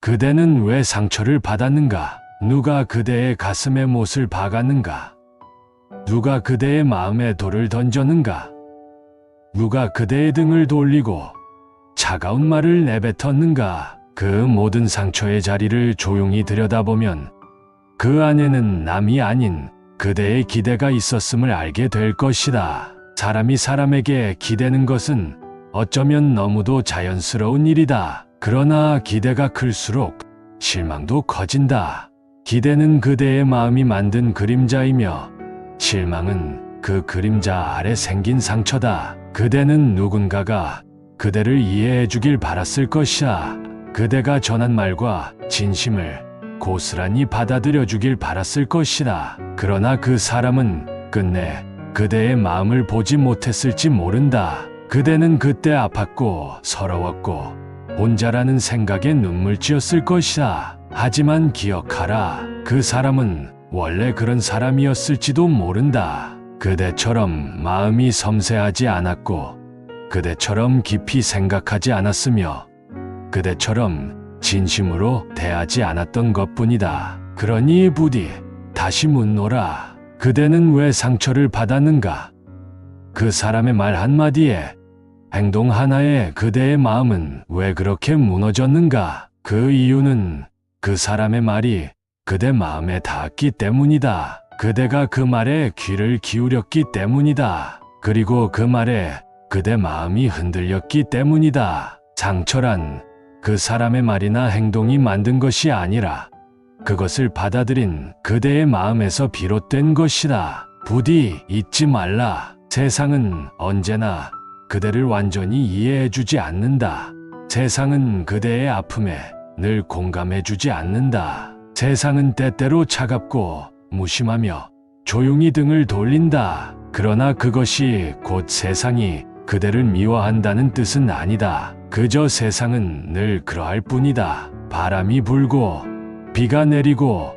그대는 왜 상처를 받았는가? 누가 그대의 가슴에 못을 박았는가? 누가 그대의 마음에 돌을 던졌는가? 누가 그대의 등을 돌리고 차가운 말을 내뱉었는가? 그 모든 상처의 자리를 조용히 들여다보면 그 안에는 남이 아닌 그대의 기대가 있었음을 알게 될 것이다. 사람이 사람에게 기대는 것은 어쩌면 너무도 자연스러운 일이다. 그러나 기대가 클수록 실망도 커진다. 기대는 그대의 마음이 만든 그림자이며 실망은 그 그림자 아래 생긴 상처다. 그대는 누군가가 그대를 이해해 주길 바랐을 것이야. 그대가 전한 말과 진심을 고스란히 받아들여 주길 바랐을 것이다. 그러나 그 사람은 끝내 그대의 마음을 보지 못했을지 모른다. 그대는 그때 아팠고 서러웠고 혼자라는 생각에 눈물지었을 것이다. 하지만 기억하라. 그 사람은 원래 그런 사람이었을지도 모른다. 그대처럼 마음이 섬세하지 않았고 그대처럼 깊이 생각하지 않았으며 그대처럼 진심으로 대하지 않았던 것뿐이다. 그러니 부디 다시 묻노라. 그대는 왜 상처를 받았는가? 그 사람의 말 한마디에, 행동 하나에 그대의 마음은 왜 그렇게 무너졌는가? 그 이유는 그 사람의 말이 그대 마음에 닿았기 때문이다. 그대가 그 말에 귀를 기울였기 때문이다. 그리고 그 말에 그대 마음이 흔들렸기 때문이다. 상처란 그 사람의 말이나 행동이 만든 것이 아니라 그것을 받아들인 그대의 마음에서 비롯된 것이다. 부디 잊지 말라. 세상은 언제나 그대를 완전히 이해해주지 않는다. 세상은 그대의 아픔에 늘 공감해주지 않는다. 세상은 때때로 차갑고 무심하며 조용히 등을 돌린다. 그러나 그것이 곧 세상이 그대를 미워한다는 뜻은 아니다. 그저 세상은 늘 그러할 뿐이다. 바람이 불고 비가 내리고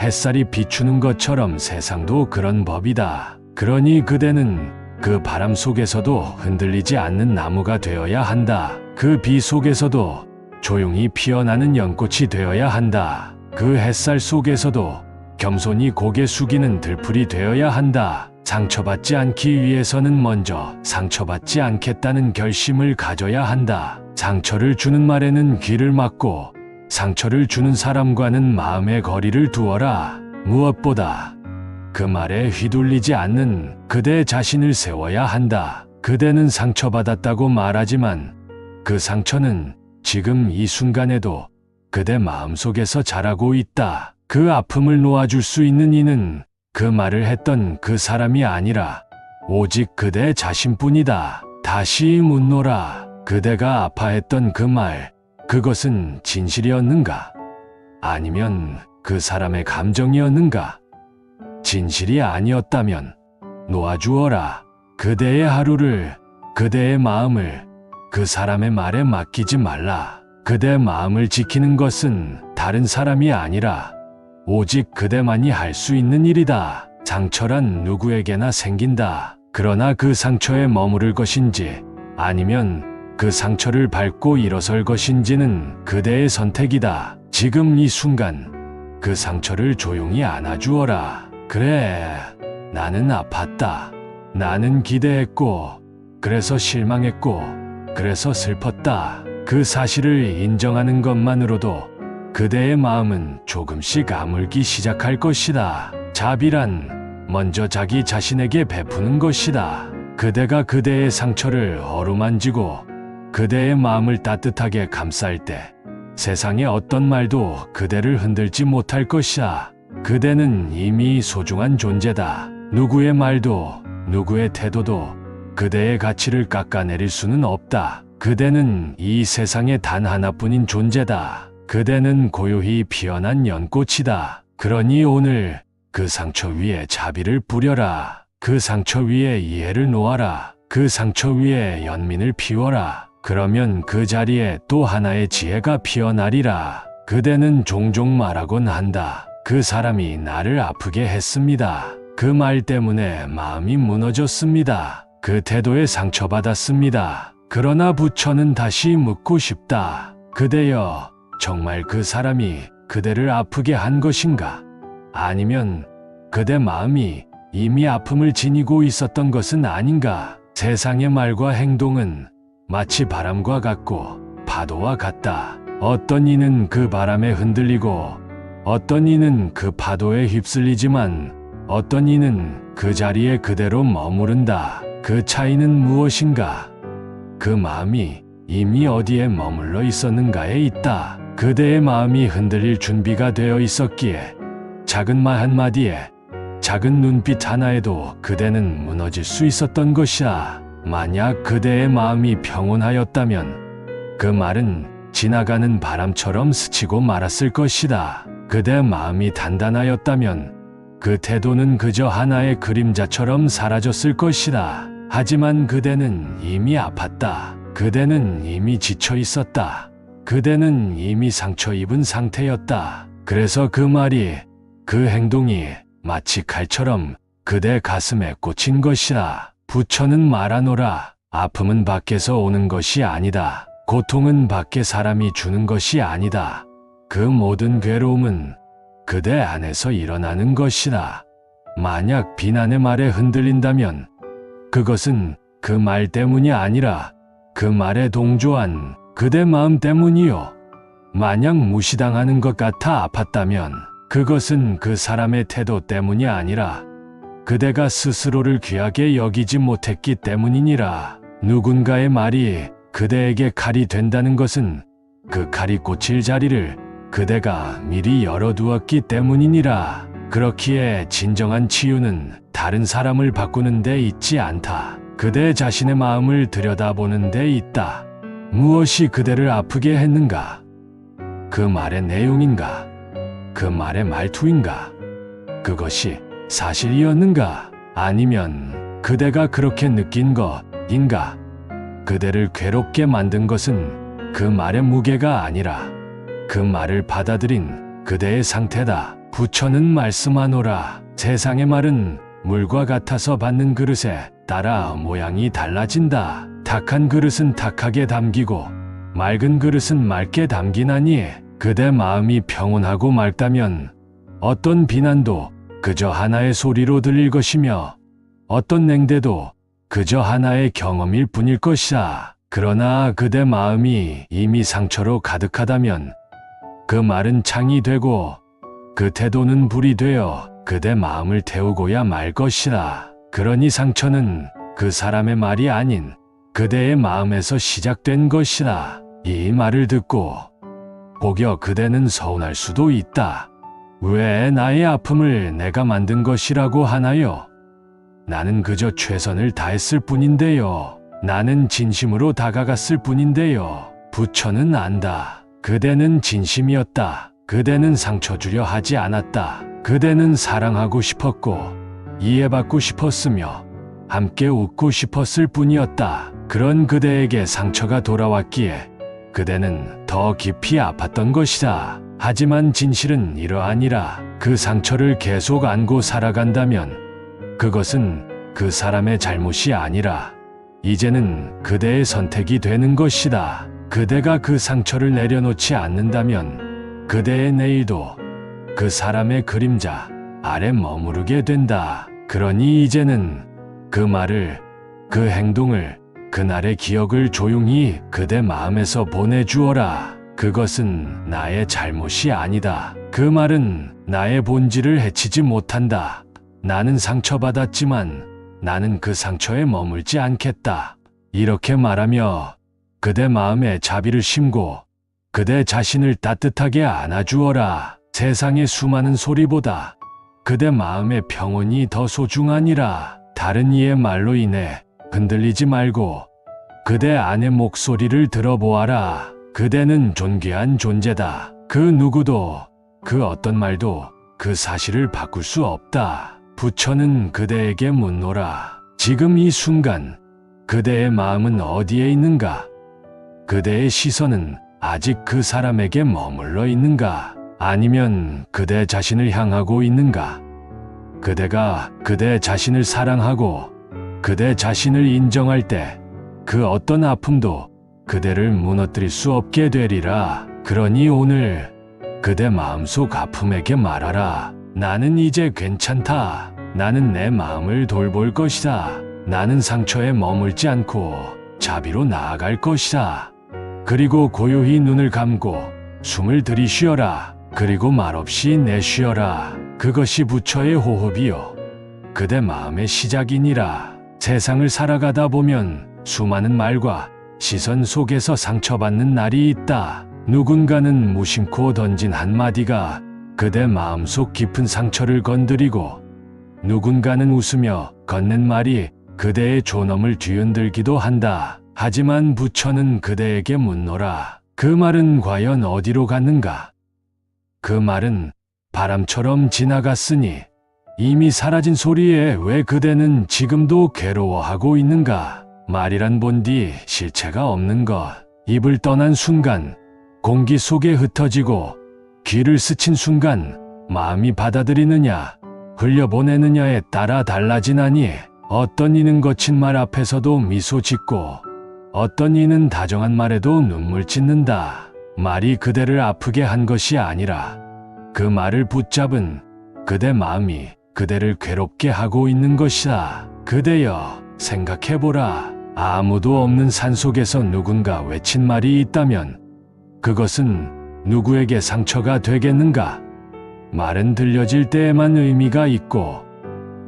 햇살이 비추는 것처럼 세상도 그런 법이다. 그러니 그대는 그 바람 속에서도 흔들리지 않는 나무가 되어야 한다. 그 비 속에서도 조용히 피어나는 연꽃이 되어야 한다. 그 햇살 속에서도 겸손히 고개 숙이는 들풀이 되어야 한다. 상처받지 않기 위해서는 먼저 상처받지 않겠다는 결심을 가져야 한다. 상처를 주는 말에는 귀를 막고 상처를 주는 사람과는 마음의 거리를 두어라. 무엇보다 그 말에 휘둘리지 않는 그대 자신을 세워야 한다. 그대는 상처받았다고 말하지만 그 상처는 지금 이 순간에도 그대 마음속에서 자라고 있다. 그 아픔을 놓아줄 수 있는 이는 그 말을 했던 그 사람이 아니라 오직 그대 자신뿐이다. 다시 묻노라. 그대가 아파했던 그 말, 그것은 진실이었는가? 아니면 그 사람의 감정이었는가? 진실이 아니었다면 놓아주어라. 그대의 하루를, 그대의 마음을 그 사람의 말에 맡기지 말라. 그대 마음을 지키는 것은 다른 사람이 아니라 오직 그대만이 할 수 있는 일이다. 상처란 누구에게나 생긴다. 그러나 그 상처에 머무를 것인지 아니면 그 상처를 밟고 일어설 것인지는 그대의 선택이다. 지금 이 순간 그 상처를 조용히 안아주어라. 그래, 나는 아팠다. 나는 기대했고, 그래서 실망했고, 그래서 슬펐다. 그 사실을 인정하는 것만으로도 그대의 마음은 조금씩 아물기 시작할 것이다. 자비란 먼저 자기 자신에게 베푸는 것이다. 그대가 그대의 상처를 어루만지고 그대의 마음을 따뜻하게 감쌀 때 세상의 어떤 말도 그대를 흔들지 못할 것이다. 그대는 이미 소중한 존재다. 누구의 말도 누구의 태도도 그대의 가치를 깎아내릴 수는 없다. 그대는 이 세상에 단 하나뿐인 존재다. 그대는 고요히 피어난 연꽃이다. 그러니 오늘 그 상처 위에 자비를 뿌려라. 그 상처 위에 이해를 놓아라. 그 상처 위에 연민을 피워라. 그러면 그 자리에 또 하나의 지혜가 피어나리라. 그대는 종종 말하곤 한다. 그 사람이 나를 아프게 했습니다. 그 말 때문에 마음이 무너졌습니다. 그 태도에 상처받았습니다. 그러나 부처는 다시 묻고 싶다. 그대여, 정말 그 사람이 그대를 아프게 한 것인가? 아니면 그대 마음이 이미 아픔을 지니고 있었던 것은 아닌가? 세상의 말과 행동은 마치 바람과 같고 파도와 같다. 어떤 이는 그 바람에 흔들리고 어떤 이는 그 파도에 휩쓸리지만 어떤 이는 그 자리에 그대로 머무른다. 그 차이는 무엇인가? 그 마음이 이미 어디에 머물러 있었는가에 있다. 그대의 마음이 흔들릴 준비가 되어 있었기에 작은 말 한마디에 작은 눈빛 하나에도 그대는 무너질 수 있었던 것이다. 만약 그대의 마음이 평온하였다면 그 말은 지나가는 바람처럼 스치고 말았을 것이다. 그대 마음이 단단하였다면 그 태도는 그저 하나의 그림자처럼 사라졌을 것이다. 하지만 그대는 이미 아팠다. 그대는 이미 지쳐 있었다. 그대는 이미 상처 입은 상태였다. 그래서 그 말이, 그 행동이 마치 칼처럼 그대 가슴에 꽂힌 것이다. 부처는 말하노라. 아픔은 밖에서 오는 것이 아니다. 고통은 밖에 사람이 주는 것이 아니다. 그 모든 괴로움은 그대 안에서 일어나는 것이다. 만약 비난의 말에 흔들린다면 그것은 그 말 때문이 아니라 그 말에 동조한 그대 마음 때문이요. 만약 무시당하는 것 같아 아팠다면 그것은 그 사람의 태도 때문이 아니라 그대가 스스로를 귀하게 여기지 못했기 때문이니라. 누군가의 말이 그대에게 칼이 된다는 것은 그 칼이 꽂힐 자리를 그대가 미리 열어두었기 때문이니라. 그렇기에 진정한 치유는 다른 사람을 바꾸는 데 있지 않다. 그대 자신의 마음을 들여다보는 데 있다. 무엇이 그대를 아프게 했는가? 그 말의 내용인가? 그 말의 말투인가? 그것이 사실이었는가? 아니면 그대가 그렇게 느낀 것인가? 그대를 괴롭게 만든 것은 그 말의 무게가 아니라 그 말을 받아들인 그대의 상태다. 부처는 말씀하노라. 세상의 말은 물과 같아서 받는 그릇에 따라 모양이 달라진다. 탁한 그릇은 탁하게 담기고 맑은 그릇은 맑게 담기나니 그대 마음이 평온하고 맑다면 어떤 비난도 그저 하나의 소리로 들릴 것이며 어떤 냉대도 그저 하나의 경험일 뿐일 것이다. 그러나 그대 마음이 이미 상처로 가득하다면 그 말은 창이 되고 그 태도는 불이 되어 그대 마음을 태우고야 말 것이다. 그러니 상처는 그 사람의 말이 아닌 그대의 마음에서 시작된 것이다. 이 말을 듣고 혹여 그대는 서운할 수도 있다. 왜 나의 아픔을 내가 만든 것이라고 하나요? 나는 그저 최선을 다했을 뿐인데요. 나는 진심으로 다가갔을 뿐인데요. 부처는 안다. 그대는 진심이었다. 그대는 상처 주려 하지 않았다. 그대는 사랑하고 싶었고 이해받고 싶었으며 함께 웃고 싶었을 뿐이었다. 그런 그대에게 상처가 돌아왔기에 그대는 더 깊이 아팠던 것이다. 하지만 진실은 이러하니라. 그 상처를 계속 안고 살아간다면 그것은 그 사람의 잘못이 아니라 이제는 그대의 선택이 되는 것이다. 그대가 그 상처를 내려놓지 않는다면 그대의 내일도 그 사람의 그림자 아래 머무르게 된다. 그러니 이제는 그 말을, 그 행동을, 그날의 기억을 조용히 그대 마음에서 보내주어라. 그것은 나의 잘못이 아니다. 그 말은 나의 본질을 해치지 못한다. 나는 상처받았지만 나는 그 상처에 머물지 않겠다. 이렇게 말하며 그대 마음에 자비를 심고 그대 자신을 따뜻하게 안아주어라. 세상의 수많은 소리보다 그대 마음의 평온이 더 소중하니라. 다른 이의 말로 인해 흔들리지 말고 그대 안의 목소리를 들어보아라. 그대는 존귀한 존재다. 그 누구도, 그 어떤 말도 그 사실을 바꿀 수 없다. 부처는 그대에게 묻노라. 지금 이 순간 그대의 마음은 어디에 있는가? 그대의 시선은 아직 그 사람에게 머물러 있는가? 아니면 그대 자신을 향하고 있는가? 그대가 그대 자신을 사랑하고 그대 자신을 인정할 때 그 어떤 아픔도 그대를 무너뜨릴 수 없게 되리라. 그러니 오늘 그대 마음속 아픔에게 말하라. 나는 이제 괜찮다. 나는 내 마음을 돌볼 것이다. 나는 상처에 머물지 않고 자비로 나아갈 것이다. 그리고 고요히 눈을 감고 숨을 들이쉬어라. 그리고 말없이 내쉬어라. 그것이 부처의 호흡이요, 그대 마음의 시작이니라. 세상을 살아가다 보면 수많은 말과 시선 속에서 상처받는 날이 있다. 누군가는 무심코 던진 한마디가 그대 마음속 깊은 상처를 건드리고, 누군가는 웃으며 건넨 말이 그대의 존엄을 뒤흔들기도 한다. 하지만 부처는 그대에게 묻노라. 그 말은 과연 어디로 갔는가? 그 말은 바람처럼 지나갔으니 이미 사라진 소리에 왜 그대는 지금도 괴로워하고 있는가? 말이란 본디 실체가 없는 것. 입을 떠난 순간 공기 속에 흩어지고, 귀를 스친 순간 마음이 받아들이느냐 흘려보내느냐에 따라 달라지나니, 어떤 이는 거친 말 앞에서도 미소 짓고, 어떤 이는 다정한 말에도 눈물 짓는다. 말이 그대를 아프게 한 것이 아니라 그 말을 붙잡은 그대 마음이 그대를 괴롭게 하고 있는 것이다. 그대여, 생각해보라. 아무도 없는 산속에서 누군가 외친 말이 있다면 그것은 누구에게 상처가 되겠는가? 말은 들려질 때에만 의미가 있고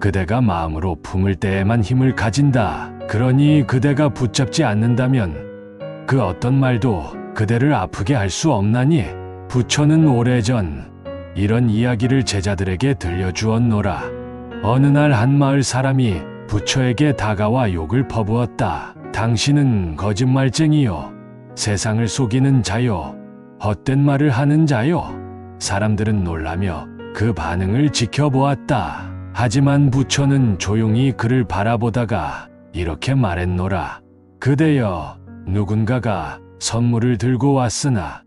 그대가 마음으로 품을 때에만 힘을 가진다. 그러니 그대가 붙잡지 않는다면 그 어떤 말도 그대를 아프게 할 수 없나니, 부처는 오래전 이런 이야기를 제자들에게 들려주었노라. 어느 날 한 마을 사람이 부처에게 다가와 욕을 퍼부었다. 당신은 거짓말쟁이요, 세상을 속이는 자요, 헛된 말을 하는 자요. 사람들은 놀라며 그 반응을 지켜보았다. 하지만 부처는 조용히 그를 바라보다가 이렇게 말했노라. 그대여, 누군가가 선물을 들고 왔으나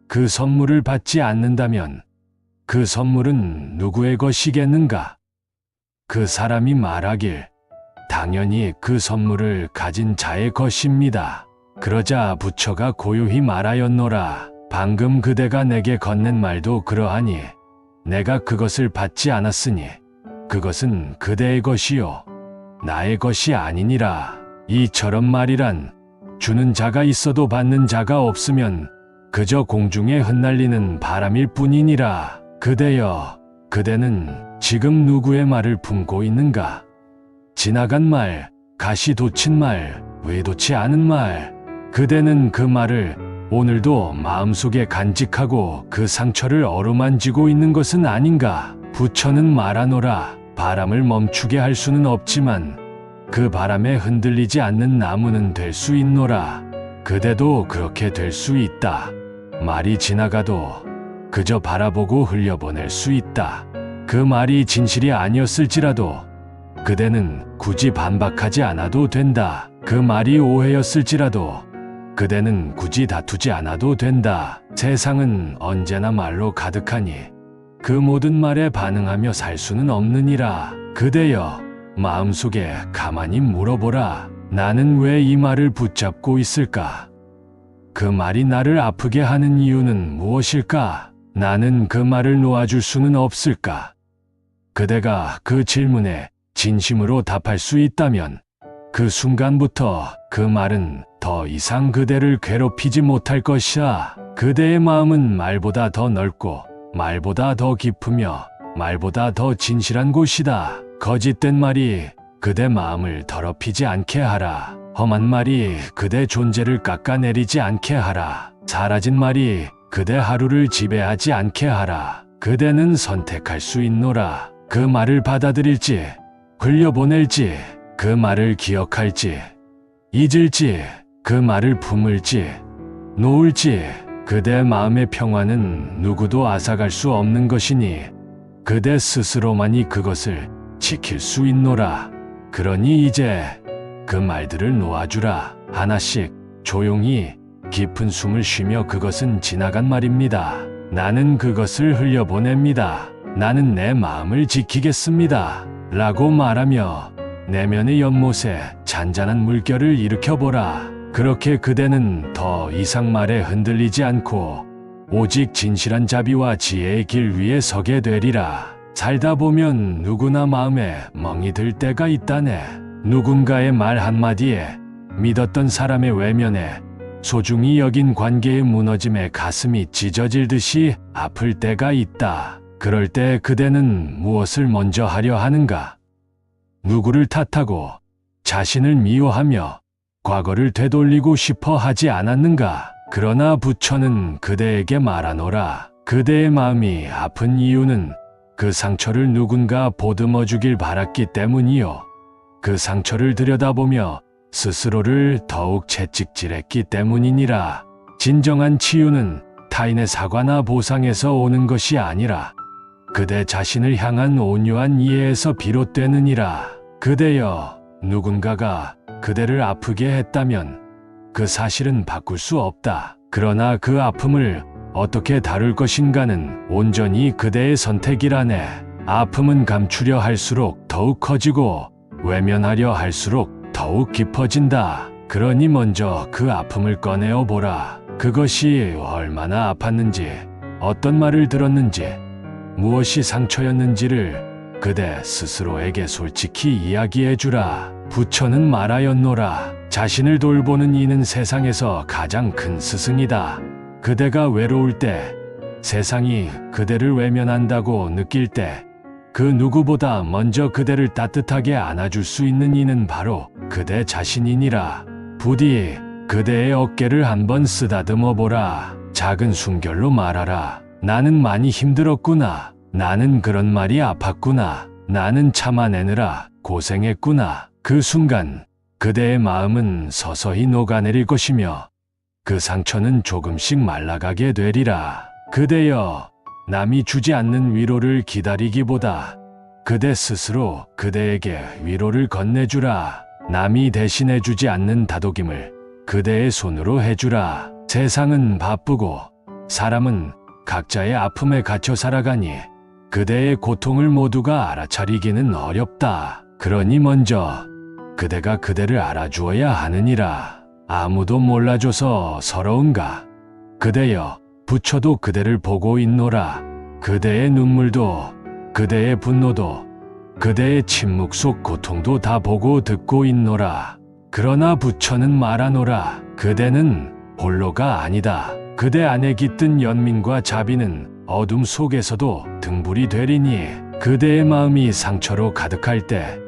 그 선물을 받지 않는다면 그 선물은 누구의 것이겠는가? 그 사람이 말하길, 당연히 그 선물을 가진 자의 것입니다. 그러자 부처가 고요히 말하였노라. 방금 그대가 내게 건넨 말도 그러하니 내가 그것을 받지 않았으니 그것은 그대의 것이요, 나의 것이 아니니라. 이처럼 말이란, 주는 자가 있어도 받는 자가 없으면 그저 공중에 흩날리는 바람일 뿐이니라. 그대여, 그대는 지금 누구의 말을 품고 있는가? 지나간 말, 가시 돋친 말, 의도치 않은 말. 그대는 그 말을 오늘도 마음속에 간직하고 그 상처를 어루만지고 있는 것은 아닌가? 부처는 말하노라. 바람을 멈추게 할 수는 없지만 그 바람에 흔들리지 않는 나무는 될 수 있노라. 그대도 그렇게 될 수 있다. 말이 지나가도 그저 바라보고 흘려보낼 수 있다. 그 말이 진실이 아니었을지라도 그대는 굳이 반박하지 않아도 된다. 그 말이 오해였을지라도 그대는 굳이 다투지 않아도 된다. 세상은 언제나 말로 가득하니 그 모든 말에 반응하며 살 수는 없느니라. 그대여, 마음속에 가만히 물어보라. 나는 왜 이 말을 붙잡고 있을까? 그 말이 나를 아프게 하는 이유는 무엇일까? 나는 그 말을 놓아줄 수는 없을까? 그대가 그 질문에 진심으로 답할 수 있다면 그 순간부터 그 말은 더 이상 그대를 괴롭히지 못할 것이야. 그대의 마음은 말보다 더 넓고 말보다 더 깊으며 말보다 더 진실한 곳이다. 거짓된 말이 그대 마음을 더럽히지 않게 하라. 험한 말이 그대 존재를 깎아내리지 않게 하라. 사라진 말이 그대 하루를 지배하지 않게 하라. 그대는 선택할 수 있노라. 그 말을 받아들일지, 흘려보낼지, 그 말을 기억할지, 잊을지, 그 말을 품을지, 놓을지. 그대 마음의 평화는 누구도 앗아갈 수 없는 것이니 그대 스스로만이 그것을 지킬 수 있노라. 그러니 이제 그 말들을 놓아주라. 하나씩 조용히 깊은 숨을 쉬며 그것은 지나간 말입니다. 나는 그것을 흘려보냅니다. 나는 내 마음을 지키겠습니다. 라고 말하며 내면의 연못에 잔잔한 물결을 일으켜보라. 그렇게 그대는 더 이상 말에 흔들리지 않고 오직 진실한 자비와 지혜의 길 위에 서게 되리라. 살다 보면 누구나 마음에 멍이 들 때가 있다네. 누군가의 말 한마디에, 믿었던 사람의 외면에, 소중히 여긴 관계의 무너짐에 가슴이 찢어질 듯이 아플 때가 있다. 그럴 때 그대는 무엇을 먼저 하려 하는가? 누구를 탓하고 자신을 미워하며 과거를 되돌리고 싶어 하지 않았는가? 그러나 부처는 그대에게 말하노라. 그대의 마음이 아픈 이유는 그 상처를 누군가 보듬어 주길 바랐기 때문이요. 그 상처를 들여다보며 스스로를 더욱 채찍질했기 때문이니라. 진정한 치유는 타인의 사과나 보상에서 오는 것이 아니라 그대 자신을 향한 온유한 이해에서 비롯되느니라. 그대여, 누군가가 그대를 아프게 했다면 그 사실은 바꿀 수 없다. 그러나 그 아픔을 어떻게 다룰 것인가는 온전히 그대의 선택이라네. 아픔은 감추려 할수록 더욱 커지고 외면하려 할수록 더욱 깊어진다. 그러니 먼저 그 아픔을 꺼내어 보라. 그것이 얼마나 아팠는지, 어떤 말을 들었는지, 무엇이 상처였는지를 그대 스스로에게 솔직히 이야기해 주라. 부처는 말하였노라. 자신을 돌보는 이는 세상에서 가장 큰 스승이다. 그대가 외로울 때, 세상이 그대를 외면한다고 느낄 때, 그 누구보다 먼저 그대를 따뜻하게 안아줄 수 있는 이는 바로 그대 자신이니라. 부디 그대의 어깨를 한번 쓰다듬어 보라. 작은 숨결로 말하라. 나는 많이 힘들었구나. 나는 그런 말이 아팠구나. 나는 참아내느라 고생했구나. 그 순간 그대의 마음은 서서히 녹아내릴 것이며 그 상처는 조금씩 말라가게 되리라. 그대여, 남이 주지 않는 위로를 기다리기보다 그대 스스로 그대에게 위로를 건네주라. 남이 대신해 주지 않는 다독임을 그대의 손으로 해주라. 세상은 바쁘고 사람은 각자의 아픔에 갇혀 살아가니 그대의 고통을 모두가 알아차리기는 어렵다. 그러니 먼저 그대가 그대를 알아주어야 하느니라. 아무도 몰라줘서 서러운가? 그대여, 부처도 그대를 보고 있노라. 그대의 눈물도, 그대의 분노도, 그대의 침묵 속 고통도 다 보고 듣고 있노라. 그러나 부처는 말하노라. 그대는 홀로가 아니다. 그대 안에 깃든 연민과 자비는 어둠 속에서도 등불이 되리니 그대의 마음이 상처로 가득할 때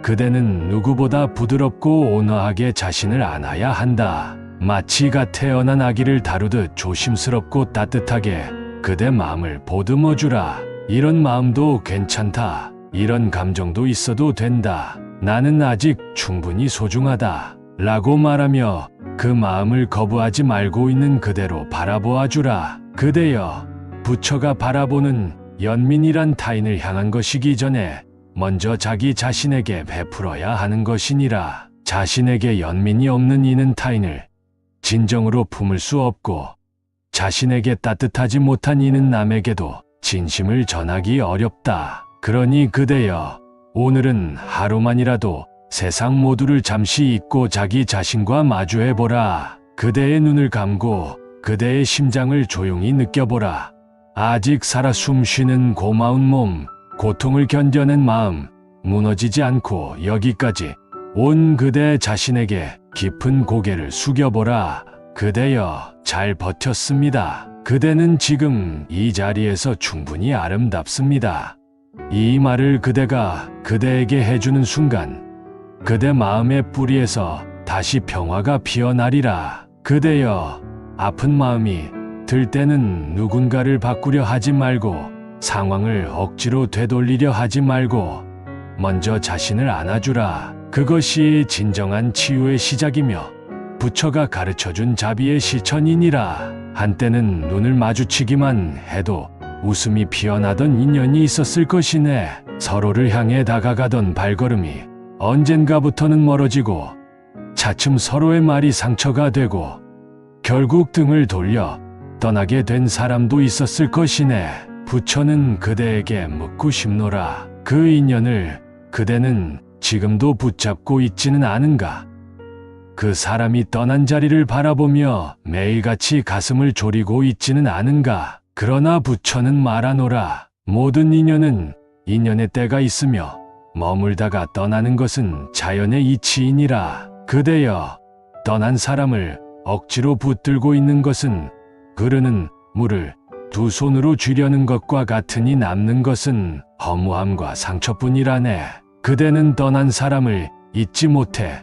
그대는 누구보다 부드럽고 온화하게 자신을 안아야 한다. 마치 갓 태어난 아기를 다루듯 조심스럽고 따뜻하게 그대 마음을 보듬어 주라. 이런 마음도 괜찮다. 이런 감정도 있어도 된다. 나는 아직 충분히 소중하다. 라고 말하며 그 마음을 거부하지 말고 있는 그대로 바라보아 주라. 그대여, 부처가 바라보는 연민이란 타인을 향한 것이기 전에 먼저 자기 자신에게 베풀어야 하는 것이니라. 자신에게 연민이 없는 이는 타인을 진정으로 품을 수 없고 자신에게 따뜻하지 못한 이는 남에게도 진심을 전하기 어렵다. 그러니 그대여, 오늘은 하루만이라도 세상 모두를 잠시 잊고 자기 자신과 마주해보라. 그대의 눈을 감고 그대의 심장을 조용히 느껴보라. 아직 살아 숨쉬는 고마운 몸, 고통을 견뎌낸 마음, 무너지지 않고 여기까지 온 그대 자신에게 깊은 고개를 숙여보라. 그대여, 잘 버텼습니다. 그대는 지금 이 자리에서 충분히 아름답습니다. 이 말을 그대가 그대에게 해주는 순간 그대 마음의 뿌리에서 다시 평화가 피어나리라. 그대여, 아픈 마음이 들 때는 누군가를 바꾸려 하지 말고 상황을 억지로 되돌리려 하지 말고 먼저 자신을 안아주라. 그것이 진정한 치유의 시작이며 부처가 가르쳐준 자비의 실천이니라. 한때는 눈을 마주치기만 해도 웃음이 피어나던 인연이 있었을 것이네. 서로를 향해 다가가던 발걸음이 언젠가부터는 멀어지고 차츰 서로의 말이 상처가 되고 결국 등을 돌려 떠나게 된 사람도 있었을 것이네. 부처는 그대에게 묻고 싶노라. 그 인연을 그대는 지금도 붙잡고 있지는 않은가? 그 사람이 떠난 자리를 바라보며 매일같이 가슴을 졸이고 있지는 않은가. 그러나 부처는 말하노라. 모든 인연은 인연의 때가 있으며 머물다가 떠나는 것은 자연의 이치이니라. 그대여, 떠난 사람을 억지로 붙들고 있는 것은 흐르는 물을 두 손으로 쥐려는 것과 같으니 남는 것은 허무함과 상처뿐이라네. 그대는 떠난 사람을 잊지 못해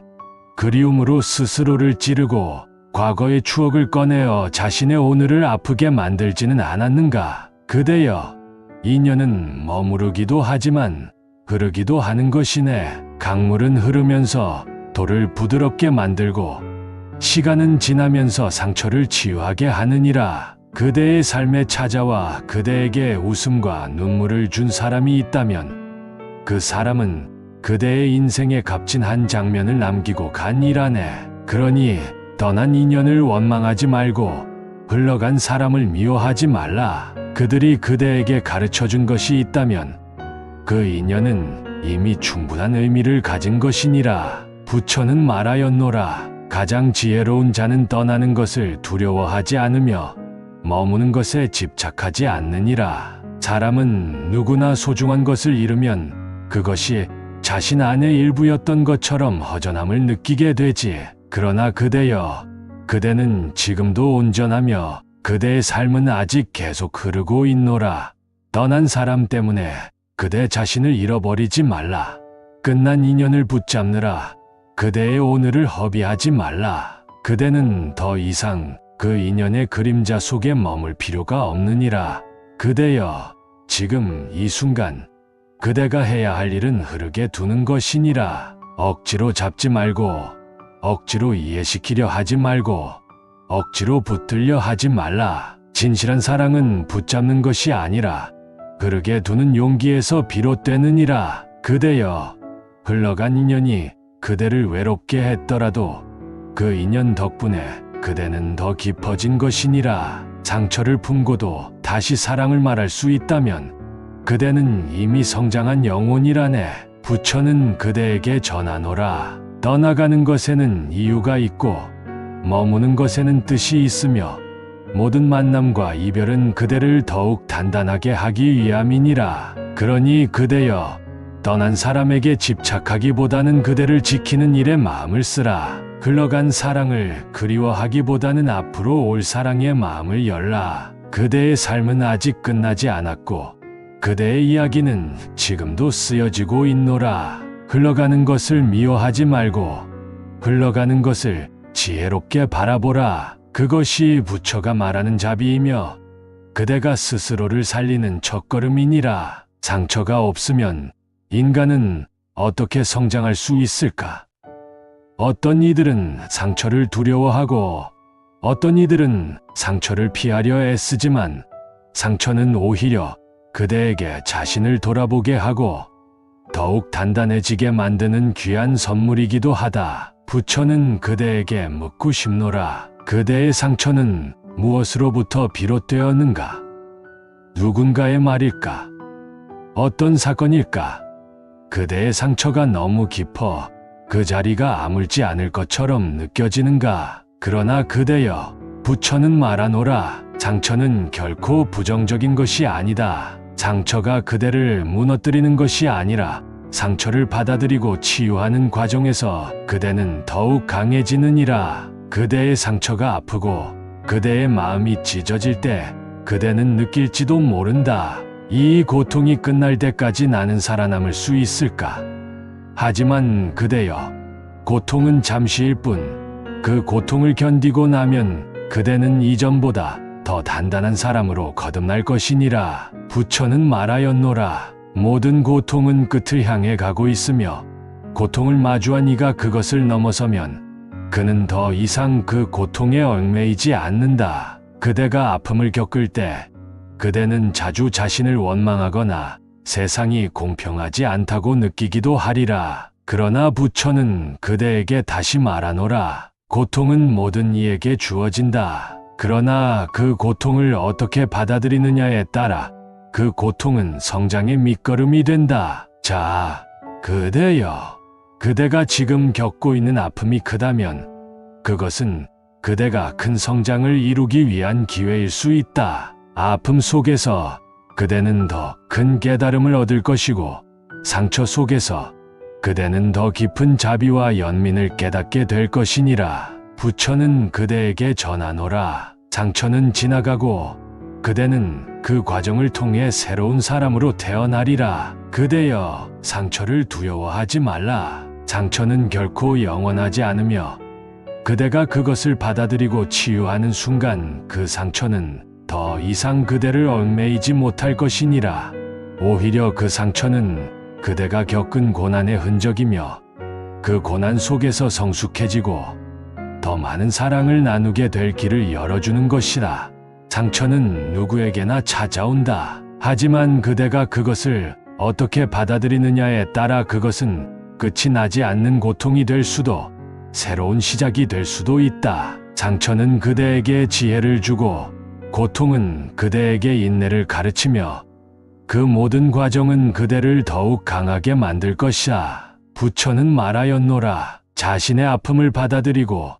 그리움으로 스스로를 찌르고 과거의 추억을 꺼내어 자신의 오늘을 아프게 만들지는 않았는가. 그대여, 인연은 머무르기도 하지만 흐르기도 하는 것이네. 강물은 흐르면서 돌을 부드럽게 만들고 시간은 지나면서 상처를 치유하게 하느니라. 그대의 삶에 찾아와 그대에게 웃음과 눈물을 준 사람이 있다면 그 사람은 그대의 인생에 값진 한 장면을 남기고 간이라네. 그러니 떠난 인연을 원망하지 말고 흘러간 사람을 미워하지 말라. 그들이 그대에게 가르쳐준 것이 있다면 그 인연은 이미 충분한 의미를 가진 것이니라. 부처는 말하였노라. 가장 지혜로운 자는 떠나는 것을 두려워하지 않으며 머무는 것에 집착하지 않느니라. 사람은 누구나 소중한 것을 잃으면 그것이 자신 안의 일부였던 것처럼 허전함을 느끼게 되지. 그러나 그대여, 그대는 지금도 온전하며 그대의 삶은 아직 계속 흐르고 있노라. 떠난 사람 때문에 그대 자신을 잃어버리지 말라. 끝난 인연을 붙잡느라 그대의 오늘을 허비하지 말라. 그대는 더 이상 그 인연의 그림자 속에 머물 필요가 없느니라. 그대여, 지금 이 순간 그대가 해야 할 일은 흐르게 두는 것이니라. 억지로 잡지 말고 억지로 이해시키려 하지 말고 억지로 붙들려 하지 말라. 진실한 사랑은 붙잡는 것이 아니라 흐르게 두는 용기에서 비롯되느니라. 그대여, 흘러간 인연이 그대를 외롭게 했더라도 그 인연 덕분에 그대는 더 깊어진 것이니라. 상처를 품고도 다시 사랑을 말할 수 있다면 그대는 이미 성장한 영혼이라네. 부처는 그대에게 전하노라. 떠나가는 것에는 이유가 있고 머무는 것에는 뜻이 있으며 모든 만남과 이별은 그대를 더욱 단단하게 하기 위함이니라. 그러니 그대여, 떠난 사람에게 집착하기보다는 그대를 지키는 일에 마음을 쓰라. 흘러간 사랑을 그리워하기보다는 앞으로 올 사랑에 마음을 열라. 그대의 삶은 아직 끝나지 않았고 그대의 이야기는 지금도 쓰여지고 있노라. 흘러가는 것을 미워하지 말고 흘러가는 것을 지혜롭게 바라보라. 그것이 부처가 말하는 자비이며 그대가 스스로를 살리는 첫걸음이니라. 상처가 없으면 인간은 어떻게 성장할 수 있을까? 어떤 이들은 상처를 두려워하고 어떤 이들은 상처를 피하려 애쓰지만 상처는 오히려 그대에게 자신을 돌아보게 하고 더욱 단단해지게 만드는 귀한 선물이기도 하다. 부처는 그대에게 묻고 싶노라. 그대의 상처는 무엇으로부터 비롯되었는가? 누군가의 말일까? 어떤 사건일까? 그대의 상처가 너무 깊어 그 자리가 아물지 않을 것처럼 느껴지는가? 그러나 그대여, 부처는 말하노라. 상처는 결코 부정적인 것이 아니다. 상처가 그대를 무너뜨리는 것이 아니라 상처를 받아들이고 치유하는 과정에서 그대는 더욱 강해지느니라. 그대의 상처가 아프고 그대의 마음이 찢어질 때 그대는 느낄지도 모른다. 이 고통이 끝날 때까지 나는 살아남을 수 있을까? 하지만 그대여, 고통은 잠시일 뿐 그 고통을 견디고 나면 그대는 이전보다 더 단단한 사람으로 거듭날 것이니라. 부처는 말하였노라. 모든 고통은 끝을 향해 가고 있으며 고통을 마주한 이가 그것을 넘어서면 그는 더 이상 그 고통에 얽매이지 않는다. 그대가 아픔을 겪을 때 그대는 자주 자신을 원망하거나 세상이 공평하지 않다고 느끼기도 하리라. 그러나 부처는 그대에게 다시 말하노라. 고통은 모든 이에게 주어진다. 그러나 그 고통을 어떻게 받아들이느냐에 따라 그 고통은 성장의 밑거름이 된다. 자, 그대여, 그대가 지금 겪고 있는 아픔이 크다면 그것은 그대가 큰 성장을 이루기 위한 기회일 수 있다. 아픔 속에서 그대는 더 큰 깨달음을 얻을 것이고, 상처 속에서 그대는 더 깊은 자비와 연민을 깨닫게 될 것이니라. 부처는 그대에게 전하노라. 상처는 지나가고 그대는 그 과정을 통해 새로운 사람으로 태어나리라. 그대여, 상처를 두려워하지 말라. 상처는 결코 영원하지 않으며 그대가 그것을 받아들이고 치유하는 순간 그 상처는 더 이상 그대를 얽매이지 못할 것이니라. 오히려 그 상처는 그대가 겪은 고난의 흔적이며 그 고난 속에서 성숙해지고 더 많은 사랑을 나누게 될 길을 열어주는 것이다. 상처는 누구에게나 찾아온다. 하지만 그대가 그것을 어떻게 받아들이느냐에 따라 그것은 끝이 나지 않는 고통이 될 수도 새로운 시작이 될 수도 있다. 상처는 그대에게 지혜를 주고 고통은 그대에게 인내를 가르치며 그 모든 과정은 그대를 더욱 강하게 만들 것이다. 부처는 말하였노라. 자신의 아픔을 받아들이고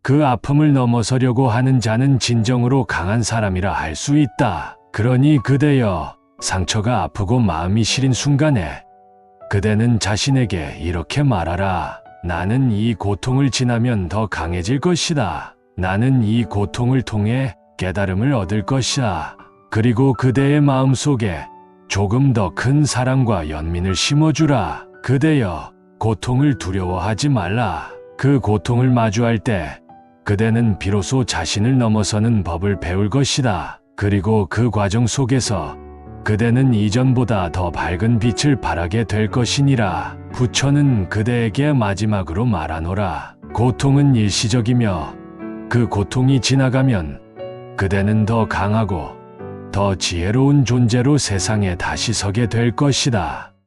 그 아픔을 넘어서려고 하는 자는 진정으로 강한 사람이라 할 수 있다. 그러니 그대여, 상처가 아프고 마음이 시린 순간에 그대는 자신에게 이렇게 말하라. 나는 이 고통을 지나면 더 강해질 것이다. 나는 이 고통을 통해 깨달음을 얻을 것이다. 그리고 그대의 마음속에 조금 더 큰 사랑과 연민을 심어주라. 그대여, 고통을 두려워하지 말라. 그 고통을 마주할 때 그대는 비로소 자신을 넘어서는 법을 배울 것이다. 그리고 그 과정 속에서 그대는 이전보다 더 밝은 빛을 발하게 될 것이니라. 부처는 그대에게 마지막으로 말하노라. 고통은 일시적이며 그 고통이 지나가면 그대는 더 강하고 더 지혜로운 존재로 세상에 다시 서게 될 것이다.